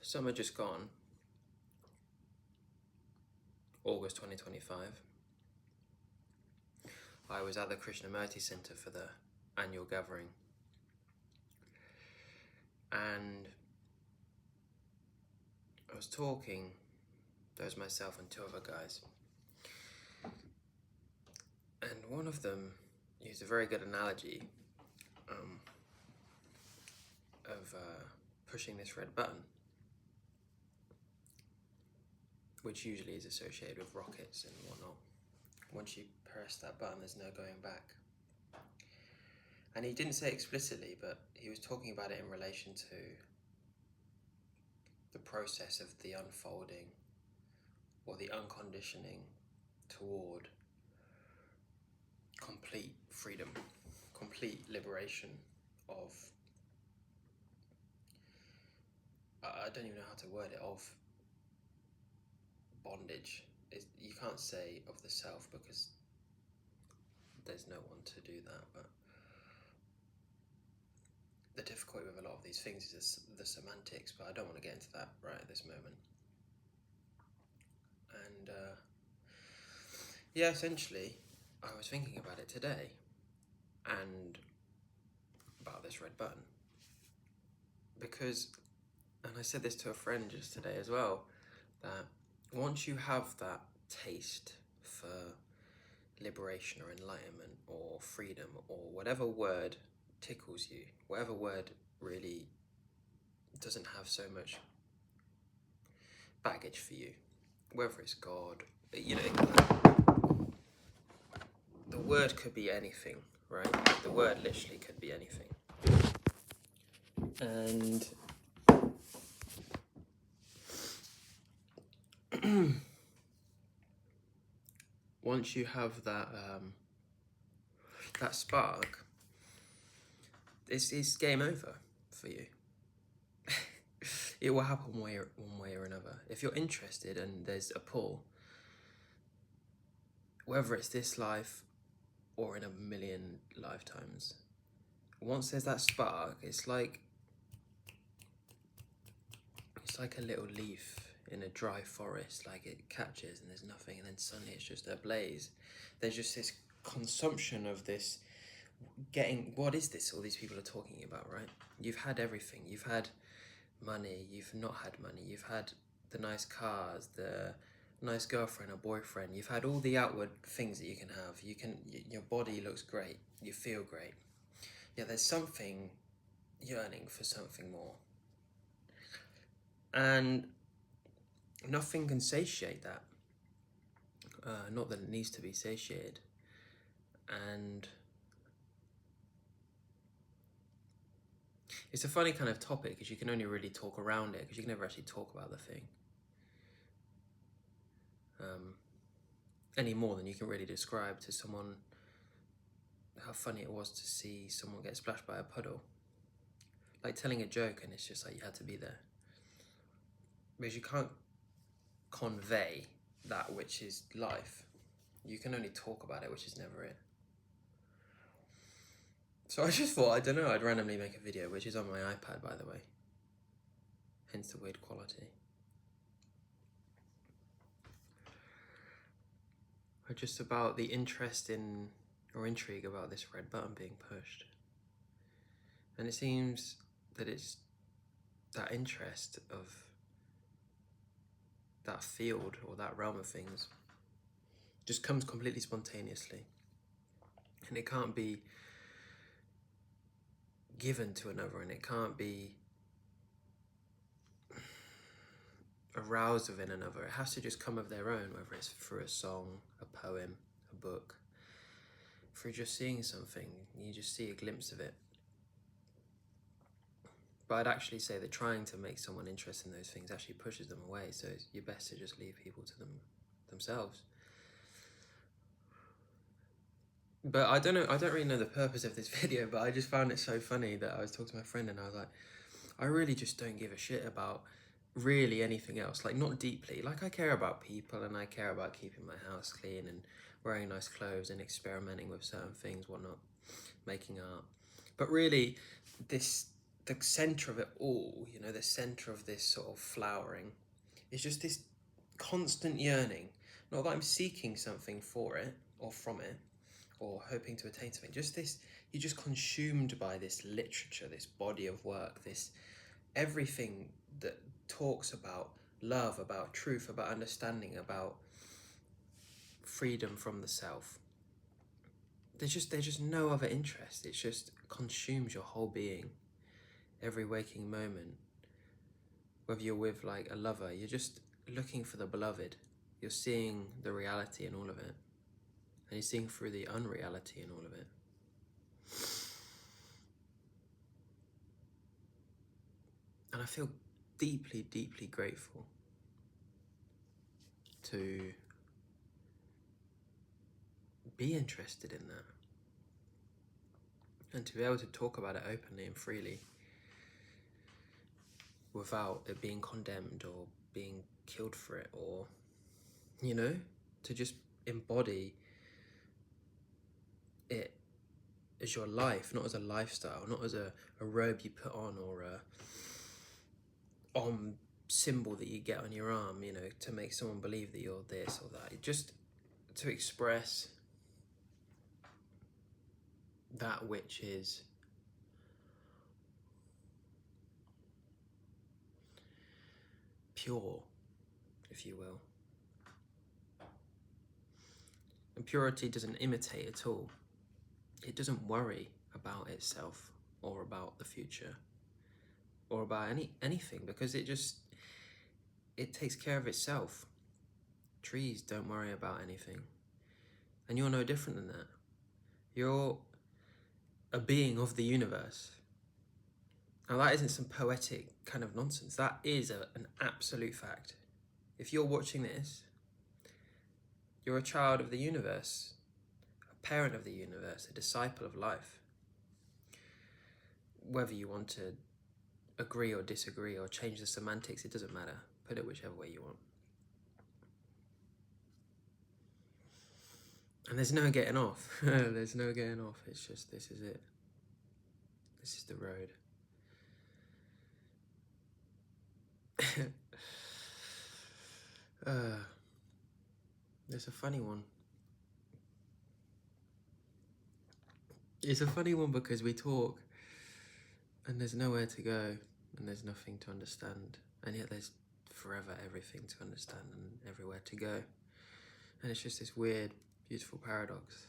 Summer just gone, August 2025. I was at the Krishnamurti Center for the annual gathering, and I was talking. There was myself and two other guys, and one of them used a very good analogy of pushing this red button, which usually is associated with rockets and whatnot. Once you press that button, there's no going back. And he didn't say explicitly, but he was talking about it in relation to the process of the unfolding or the unconditioning toward complete freedom, complete liberation of, I don't even know how to word it, of bondage. You can't say of the self because there's no one to do that, but the difficulty with a lot of these things is the semantics, but I don't want to get into that right at this moment. And yeah, essentially, I was thinking about it today and about this red button. Because, and I said this to a friend just today as well, that once you have that taste for liberation or enlightenment or freedom or whatever word tickles you, whatever word really doesn't have so much baggage for you, whether it's God, you know, the word could be anything, right? The word literally could be anything. And once you have that that spark, it's game over for you. It will happen one way or another. If you're interested and there's a pull, whether it's this life or in a million lifetimes, once there's that spark, it's like a little leaf in a dry forest, like it catches and there's nothing, and then suddenly it's just ablaze. There's just this consumption of this getting, what is this all these people are talking about, right? You've had everything. You've had money, you've not had money, you've had the nice cars, the nice girlfriend or boyfriend, you've had all the outward things that you can have. Your body looks great, you feel great. Yeah, there's something yearning for something more. And nothing can satiate that. Not that it needs to be satiated. And it's a funny kind of topic because you can only really talk around it because you can never actually talk about the thing. Any more than you can really describe to someone how funny it was to see someone get splashed by a puddle. Like telling a joke and it's just like you had to be there. Because you can't convey that which is life. You can only talk about it, which is never it. So I just thought, I don't know, I'd randomly make a video, which is on my iPad, by the way. Hence the weird quality. Or just about the interest in, or intrigue about this red button being pushed. And it seems that it's that interest of that field or that realm of things just comes completely spontaneously. And it can't be given to another, and it can't be aroused within another. It has to just come of their own, whether it's through a song, a poem, a book. Through just seeing something, you just see a glimpse of it. But I'd actually say that trying to make someone interested in those things actually pushes them away, so you're best to just leave people to themselves. But I don't really know the purpose of this video, but I just found it so funny that I was talking to my friend and I was like, I really just don't give a shit about really anything else, like not deeply. Like I care about people and I care about keeping my house clean and wearing nice clothes and experimenting with certain things, whatnot, making art. But really, this the center of it all, you know, the center of this sort of flowering is just this constant yearning. Not that I'm seeking something for it or from it or hoping to attain something, just this, you're just consumed by this literature, this body of work, this everything that talks about love, about truth, about understanding, about freedom from the self. There's just no other interest. It just consumes your whole being, every waking moment. Whether you're with like a lover, you're just looking for the beloved. You're seeing the reality in all of it, and you're seeing through the unreality in all of it. And I feel deeply, deeply grateful to be interested in that, and to be able to talk about it openly and freely without it being condemned or being killed for it, or, you know, to just embody it as your life, not as a lifestyle, not as a robe you put on or a symbol that you get on your arm, you know, to make someone believe that you're this or that. Just to express that which is pure, if you will. And purity doesn't imitate at all. It doesn't worry about itself or about the future or about anything, because it takes care of itself. Trees don't worry about anything. And you're no different than that. You're a being of the universe. Now that isn't some poetic kind of nonsense. That is an absolute fact. If you're watching this, you're a child of the universe, a parent of the universe, a disciple of life. Whether you want to agree or disagree or change the semantics, it doesn't matter. Put it whichever way you want. And there's no getting off. There's no getting off. It's just, this is it. This is the road. It's a funny one. It's a funny one because we talk and there's nowhere to go and there's nothing to understand, and yet there's forever everything to understand and everywhere to go. And it's just this weird, beautiful paradox.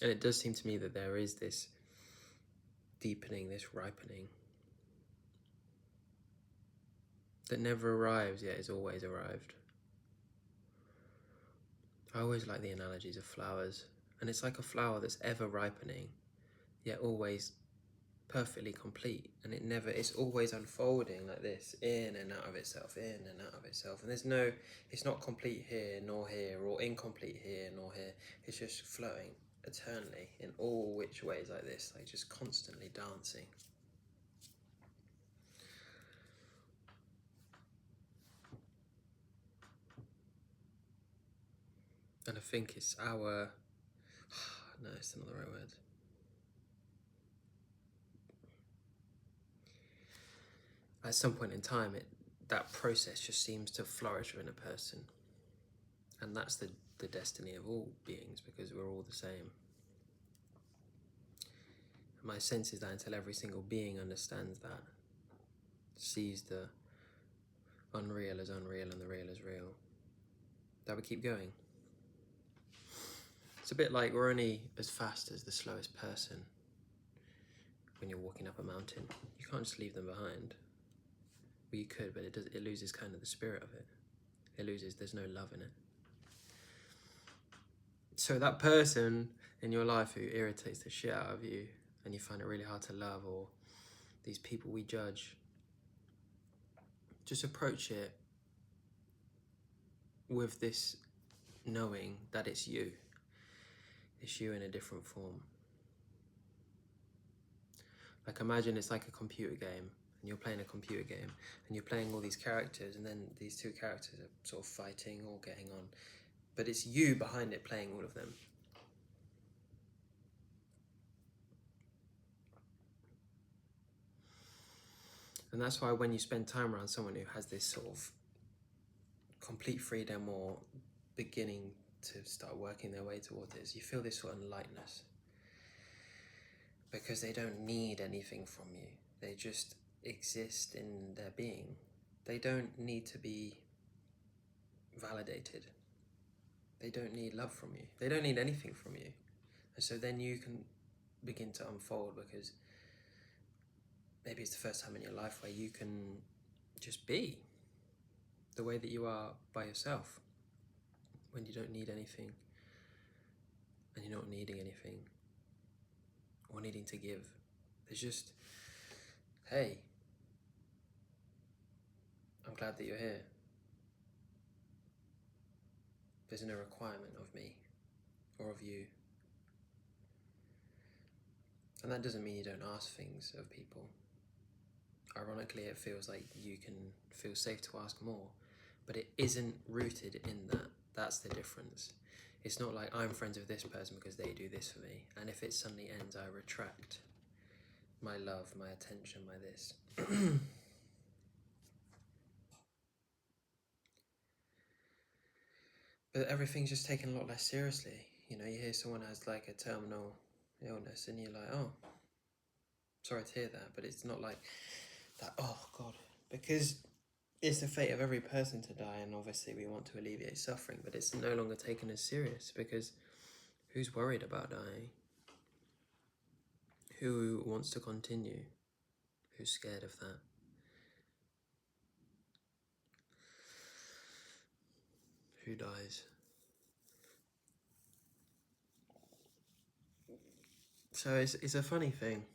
And it does seem to me that there is this deepening, this ripening that never arrives yet is always arrived. I always like the analogies of flowers, and it's like a flower that's ever ripening, yet always perfectly complete, and it's always unfolding like this, in and out of itself, in and out of itself, and it's not complete here nor here, or incomplete here nor here. It's just flowing eternally in all which ways like this, like just constantly dancing. And I think it's our no, it's not the right word. At some point in time, that process just seems to flourish within a person, and that's the destiny of all beings, because we're all the same. And my sense is that until every single being understands that, sees the unreal as unreal and the real as real, that we keep going. It's a bit like we're only as fast as the slowest person when you're walking up a mountain. You can't just leave them behind. Well, you could, but it loses kind of the spirit of it. There's no love in it. So that person in your life who irritates the shit out of you and you find it really hard to love, or these people we judge, just approach it with this knowing that it's you. It's you in a different form. Like, imagine it's like a computer game, and you're playing a computer game, and you're playing all these characters, and then these two characters are sort of fighting or getting on. but it's you behind it playing all of them. And that's why when you spend time around someone who has this sort of complete freedom or beginning to start working their way towards this, you feel this sort of lightness. Because they don't need anything from you. They just exist in their being. They don't need to be validated. They don't need love from you. They don't need anything from you. And so then you can begin to unfold, because maybe it's the first time in your life where you can just be the way that you are by yourself, when you don't need anything and you're not needing anything or needing to give. There's just, hey, I'm glad that you're here. There's no requirement of me or of you. And that doesn't mean you don't ask things of people. Ironically, it feels like you can feel safe to ask more, but it isn't rooted in that. That's the difference. It's not like I'm friends with this person because they do this for me, and if it suddenly ends, I retract my love, my attention, my this. But everything's just taken a lot less seriously. You know, you hear someone has like a terminal illness and you're like, oh, sorry to hear that, but it's not like that, oh God, because it's the fate of every person to die, and obviously we want to alleviate suffering, but it's no longer taken as serious, because who's worried about dying? Who wants to continue? Who's scared of that? Who dies? So it's a funny thing.